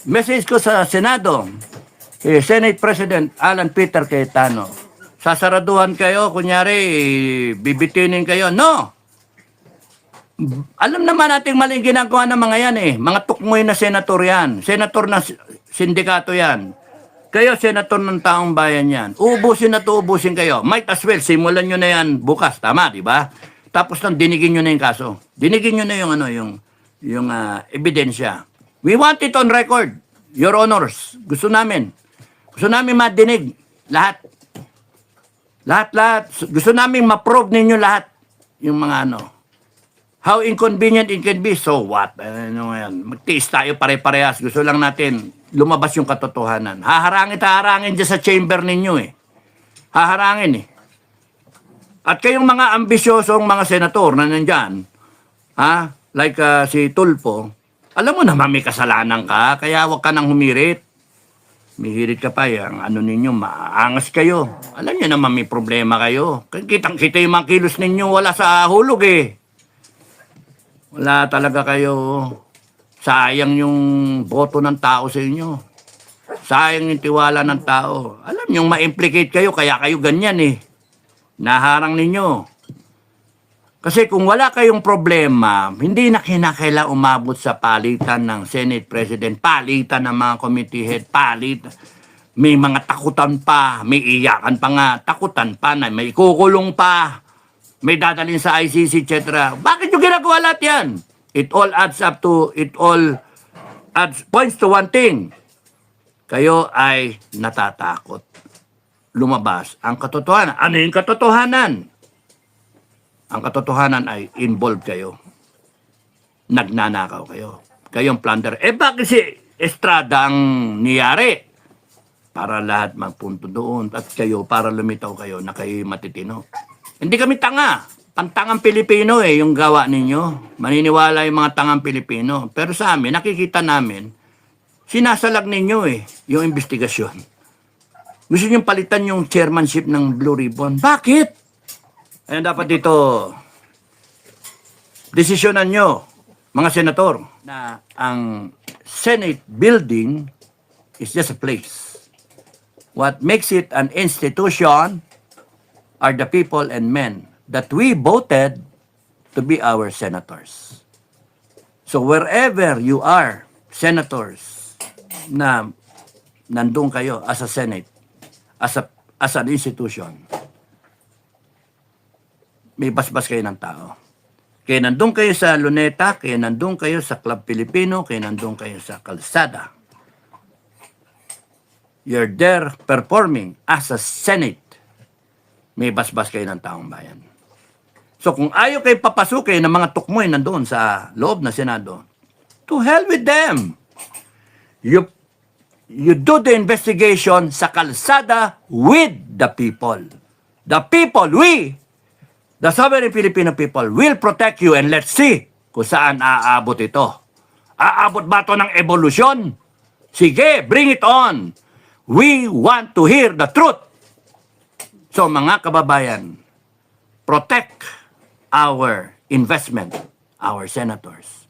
Message ko sa Senado, Senate President Alan Peter Cayetano, sasaraduhan kayo, kunyari, bibitinin kayo. No! Alam naman natin maling ginagawa ng mga yan eh. Mga tukmoy na senator yan. Senator na sindikato yan. Kayo, senator ng taong bayan yan. Ubusin na to, ubusin kayo. Might as well, simulan nyo na yan bukas. Tama, di ba? Tapos nang dinigin nyo na yung kaso. Dinigin nyo na yung, yung ebidensya. We want it on record, Your Honors. Gusto namin madinig. Lahat. Lahat. Gusto namin ma-prove ninyo lahat. Yung mga how inconvenient it can be. So what? Magtiis tayo pare-parehas. Gusto lang natin lumabas yung katotohanan. Haharangin dyan sa chamber ninyo eh. Haharangin eh. At kayong mga ambisyosong mga senator na nandyan, like si Tulfo, alam mo naman may kasalanan ka, kaya wag ka nang humirit. Mihirit ka pa, yung ninyo, maangas kayo. Alam nyo naman may problema kayo. Kitang-kita yung mga kilos ninyo, wala sa hulog eh. Wala talaga kayo. Sayang yung boto ng tao sa inyo. Sayang yung tiwala ng tao. Alam nyo, ma-implicate kayo, kaya kayo ganyan eh. Naharang ninyo. Kasi kung wala kayong problema, hindi na kinakailangan umabot sa palitan ng Senate President, palitan ng mga committee head, palitan. May mga takutan pa, may iyakan pa nga, takutan pa na may kukulong pa, may dadalhin sa ICC, etc. Bakit yung ginagawa lahat yan? It all points to one thing. Kayo ay natatakot. Lumabas ang katotohanan. Ano yung katotohanan? Ang katotohanan ay involved kayo. Nagnanakaw kayo. Kayong plunder. Bakit si Estrada ang niyari? Para lahat magpunto doon. At kayo, para lumitaw kayo na kayo matitino. Hindi kami tanga. Pantangang Pilipino yung gawa ninyo. Maniniwala yung mga tangang Pilipino. Pero sa amin, nakikita namin, sinasalag ninyo yung investigasyon. Gusto nyo palitan yung chairmanship ng Blue Ribbon. Bakit? Ayan, dapat dito, desisyonan nyo, mga senator, na ang Senate building is just a place. What makes it an institution are the people and men that we voted to be our senators. So wherever you are, senators, na nandun kayo as a Senate, as an institution, may basbas kayo ng tao. Kaya nandun kayo sa Luneta, kaya nandun kayo sa Club Filipino, kaya nandun kayo sa Kalsada. You're there performing as a Senate. May basbas kayo ng taong bayan. So kung ayaw kayo papasukin ng mga tukmoy nandun sa loob na Senado, to hell with them. You do the investigation sa Kalsada with the people. The people, the sovereign Filipino people will protect you, and let's see kung saan aabot ito. Aabot ba ito ng evolusyon? Sige, bring it on. We want to hear the truth. So mga kababayan, protect our investment, our senators.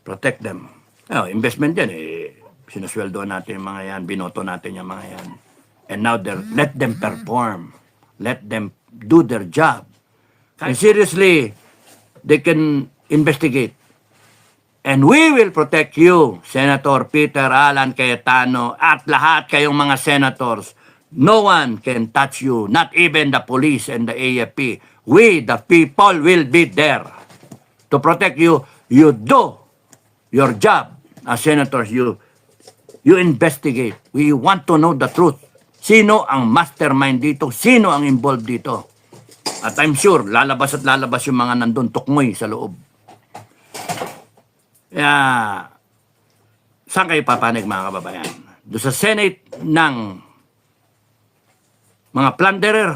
Protect them. Investment yan sinusweldoan natin yung mga yan, binoto natin yung mga yan. And now, let them perform. Let them do their job. And seriously, they can investigate. And we will protect you, Senator Peter Alan Cayetano, at lahat kayong mga senators. No one can touch you, not even the police and the AFP. We, the people, will be there to protect you. You do your job as senators. You investigate. We want to know the truth. Sino ang mastermind dito? Sino ang involved dito? At I'm sure, lalabas at lalabas yung mga nandun, tukmoy sa loob. Kaya, saan kayo papanig mga kababayan? Doon sa Senate ng mga plunderer,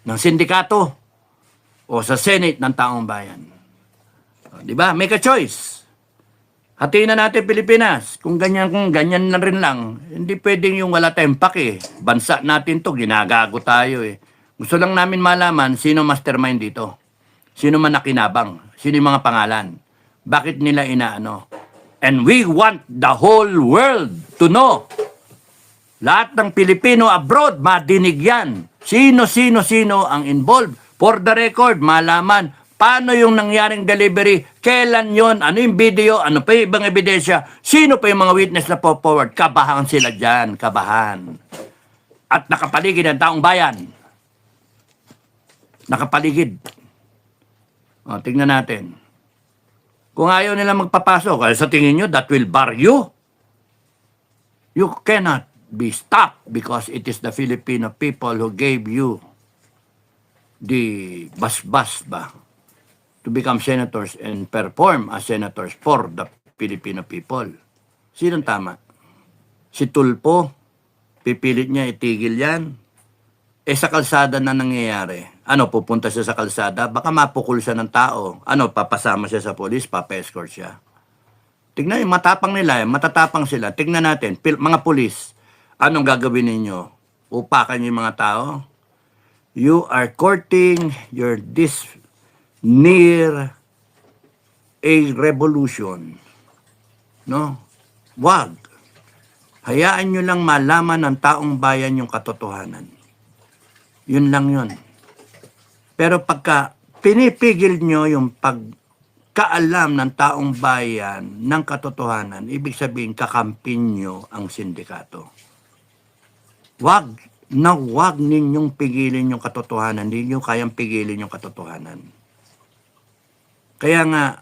ng sindikato, o sa Senate ng taong bayan? Di ba? Make a choice. Hatiin na natin Pilipinas. Kung ganyan na rin lang, hindi pwedeng yung wala tayong pake. Bansa natin to, ginagago tayo Gusto lang namin malaman sino mastermind dito. Sino man nakinabang. Sino yung mga pangalan. Bakit nila inaano? And we want the whole world to know. Lahat ng Pilipino abroad, madinig yan. Sino ang involved. For the record, malaman paano yung nangyaring delivery, kailan yon, ano yung video, ano pa yung ibang ebidensya, sino pa yung mga witness na po forward. Kabahan sila dyan, kabahan. At nakapaligid ang taong bayan. Nakapaligid. O, tingnan natin. Kung ayaw nila magpapasok, kaya sa tingin nyo, that will bar you. You cannot be stopped because it is the Filipino people who gave you the basbas ba to become senators and perform as senators for the Filipino people. Sinong tama? Si Tulpo, pipilit niya itigil yan. Sa kalsada na nangyayari. Ano, pupunta siya sa kalsada? Baka mapukul siya ng tao. Ano, papasama siya sa polis, papa-escort siya. Tignan yung matapang nila, matatapang sila. Tignan natin, mga polis, anong gagawin ninyo? Upakan niyo yung mga tao? You are courting your this near a revolution. No? Wag. Hayaan nyo lang malaman ng taong bayan yung katotohanan. Yun lang yun. Pero pagka pinipigil nyo yung pagkaalam ng taong bayan ng katotohanan, ibig sabihin kakampin nyo ang sindikato. Wag ninyong pigilin yung katotohanan. Hindi nyo kayang pigilin yung katotohanan. Kaya nga,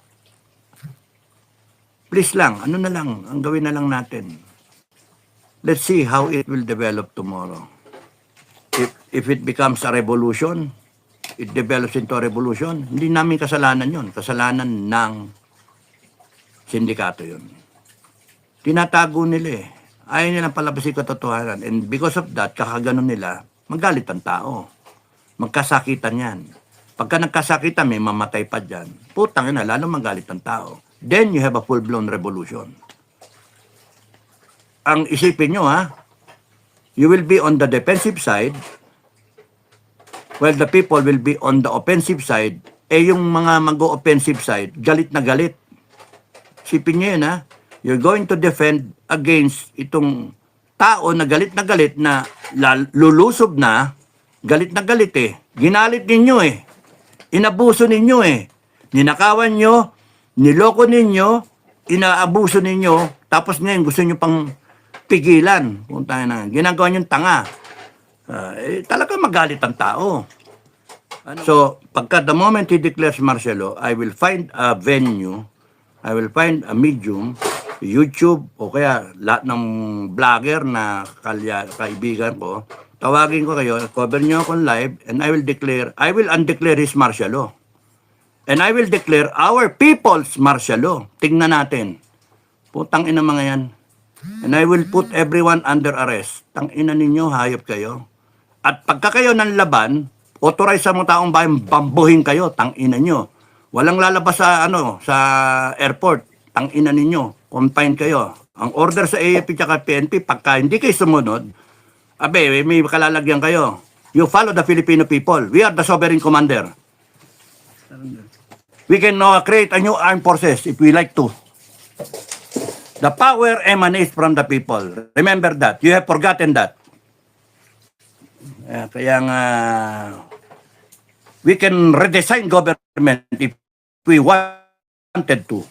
please lang, ano na lang, ang gawin na lang natin. Let's see how it will develop tomorrow. If it becomes a revolution, it develops into a revolution, hindi namin kasalanan yun. Kasalanan ng sindikato yun. Tinatago nila eh. Ayaw nilang palabas yung katotohanan. And because of that, kakaganon nila, magalit ang tao. Magkasakitan yan. Pagka nagkasakitan, may mamatay pa dyan. Putang ina, lalo magalit ang tao. Then you have a full-blown revolution. Ang isipin nyo ha, you will be on the defensive side, while the people will be on the offensive side. Yung mga mag-o-offensive side, galit na galit. Isipin nyo yun ha, you're going to defend against itong tao na galit na lulusob na, galit eh. Ginalit ninyo eh. Inabuso ninyo eh. Ninakawan nyo, niloko ninyo, inaabuso ninyo, tapos ngayon gusto nyo pang pigilan. Punta na. Ginagawa nyo tanga. Talaga magalit ang tao. So, pagka the moment he declares martial law, I will find a venue, I will find a medium, YouTube, o kaya lahat ng vlogger na kaibigan ko, tawagin ko kayo, cover nyo akong live, and I will undeclare his martial law. And I will declare our people's martial law. Tingnan natin. Putang ina mga yan. And I will put everyone under arrest. Tang ina ninyo, hayop kayo. At pagka kayo ng laban, authorize sa mga taong bayan, bambuhin kayo, tang ina nyo. Walang lalabas sa sa airport, tang ina ninyo, confine kayo. Ang order sa AFP at PNP, pagka hindi kayo sumunod, may kalalagyan kayo. You follow the Filipino people. We are the sovereign commander. We can create a new armed forces if we like to. The power emanates from the people. Remember that. You have forgotten that. Kaya nga, we can redesign government if we wanted to.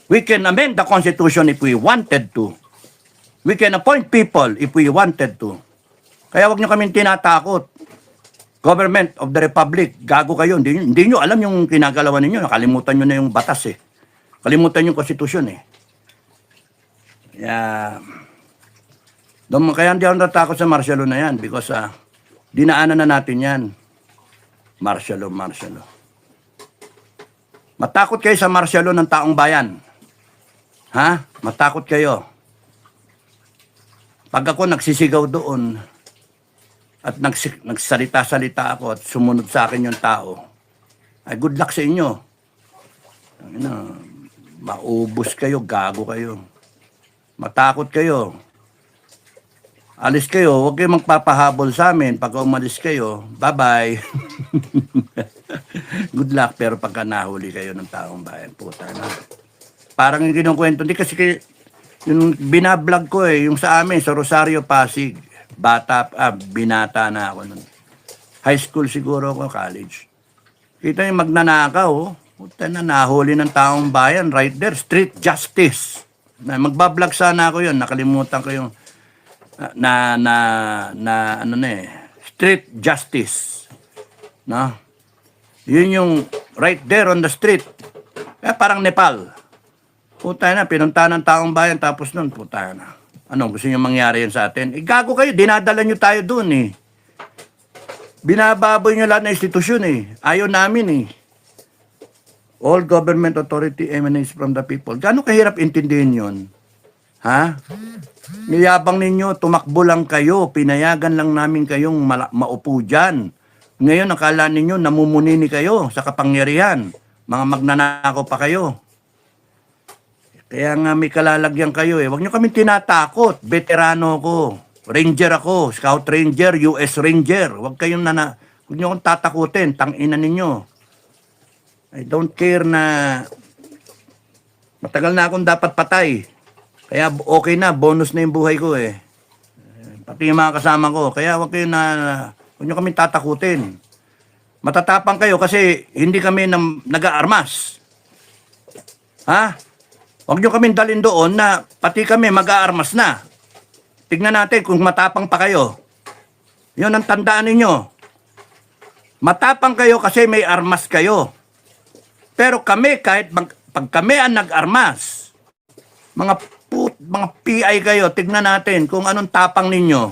We can amend the Constitution if we wanted to. We can appoint people if we wanted to. Kaya wag nyo kaming tinatakot. Government of the Republic, gago kayo. Hindi nyo alam yung kinagalawan ninyo. Nakalimutan nyo na yung batas eh. Kalimutan yung Constitution eh. Kaya hindi ako natakot sa martial law na yan because dinaanan na natin yan. Martial law. Matakot kayo sa martial law ng taong bayan. Ha? Matakot kayo. Pag ako nagsisigaw doon at nagsalita-salita ako at sumunod sa akin yung tao, ay good luck sa inyo. Maubos kayo, gago kayo. Matakot kayo. Alis kayo, huwag kayong magpapahabol sa amin. Pag umalis kayo, bye-bye. Good luck, pero pagka nahuli kayo ng taong bayan, puta na. parang yung kinukwento. Hindi kasi yung binablog ko yung sa amin, sa Rosario, Pasig. Binata na ako nun. High school siguro ako, college. Kita yung magnanakaw, puta na, nahuli ng taong bayan, right there, street justice. Magbablog sana ako yun, nakalimutan ko yung street justice. No? Yun yung right there on the street. Parang Nepal. Puta na, pinunta ng taong bayan, tapos nun, puta na. Anong gusto nyo mangyari yan sa atin? Gago kayo, dinadala nyo tayo dun Binababoy nyo lahat ng institusyon Ayaw namin All government authority emanates from the people. Gaano kahirap intindihin yun? Ha? Niyabang ninyo, tumakbo lang kayo, pinayagan lang namin kayong maupo dyan. Ngayon, akala ninyo, namumunini kayo sa kapangyarihan. Mga magnanakaw pa kayo. Kaya nga may kalalagyan kayo Huwag nyo kami tinatakot. Veterano ko. Ranger ako. Scout Ranger, US Ranger. Huwag nyo akong tatakutin. Tangina ninyo. I don't care na matagal na akong dapat patay. Kaya okay na. Bonus na yung buhay ko Pati yung mga kasama ko. Kaya huwag nyo kami tatakutin. Matatapang kayo kasi hindi kami nag-aarmas. Ha? Huwag nyo kami dalhin doon na pati kami mag-aarmas na. Tignan natin kung matapang pa kayo. Yun ang tandaan ninyo. Matapang kayo kasi may armas kayo. Pero kami, pag kami ang nag-armas, mga PI kayo, tignan natin kung anong tapang ninyo.